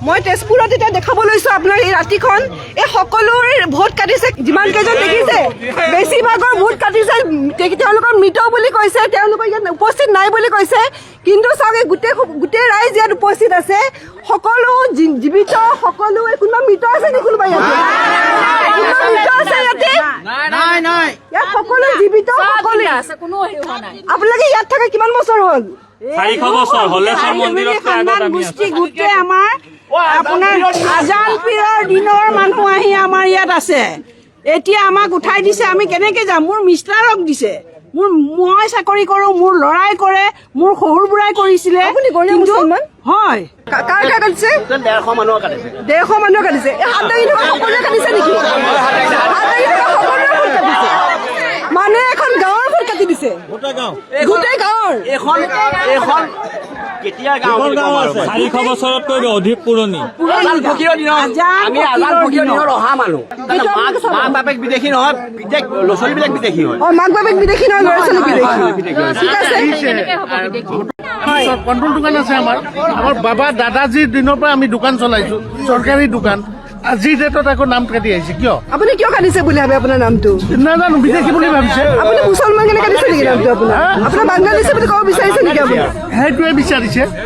মই তেজপুৰত এতিয়া দেখাব লৈছো আপোনাৰ এই ৰাতিখন এই সকলোৰে ভোট কাটিছে যিমান কেইজন দেখিছে বেছিভাগৰ ভোট কাটিছে তেওঁলোকৰ মৃত বুলি কৈছে তেওঁলোকৰ ইয়াত উপস্থিত নাই বুলি কৈছে কিন্তু চাওক গোটেই ৰাইজ ইয়াত উপস্থিত আছে সকলো জীৱিত সকলো কোনোবা মৃত আছে নেকি কোনোবা ইয়াতে মৃত আছে ইয়াতে নাই ইয়াত সকলো জীৱিত সকলো আছে কোনো হোৱা নাই আপোনালোকে ইয়াত থকা কিমান বছৰ হ'ল 400 বছৰ হলেশ্বৰ মন্দিৰত গোষ্ঠী গোটেই আমাৰ আপোনাৰ আজান পীৰৰ দিনৰ মানুহ আহি আমাৰ ইয়াত আছে এতিয়া আমাক উঠাই দিছে আমি কেনেকে যাম মোৰ মিষ্টাৰক দিছে মই চাকৰি কৰো মোৰ লৰাই কৰে মোৰ শহুৰ বুঢ়াই কৰিছিলে হয় কাৰ কাটিছে 150 মানুহ কাটিছে 150 মানুহ কাটিছে এই হাতাই থকা সকলোৱে কাটিছে নেকি হাতাই থকা সকলোৱে ভোট কাটিছে মানে এখন গাঁৱৰ ভোট কাটি দিছে গোটেই গাঁৱৰ এখন কেতিয়া গাঁও 400 বছৰতকৈ অধিক পুৰণি আজান ফকীৰৰ দিনৰ অহা মানুহ মাক বাপেক বিদেশী নহয় ল'ৰা ছোৱালীবিলাক বিদেশী হয় মাক বাপেক বিদেশী নহয় ল'ৰা ছোৱালী বিদেশী ঠিক আছে কণ্ট্ৰল দোকান আছে আমাৰ বাবা দাদাজীৰ দিনৰ পৰা আমি দোকান চলাইছো চৰকাৰী দোকান আজিৰ ডেটত আকৌ নাম কাটি আহিছে কিয় আপুনি কিয় কাটিছে বুলি ভাবে আপোনাৰ নামটো নাজানো বিদেশী বুলি ভাবিছে আপুনি মুছলমান কেনে কাটিছে নেকি নামটো আপোনাৰ বাংলাদেশী বুলি ক'ব বিচাৰিছে নেকি আপুনি সেইটোৱে বিচাৰিছে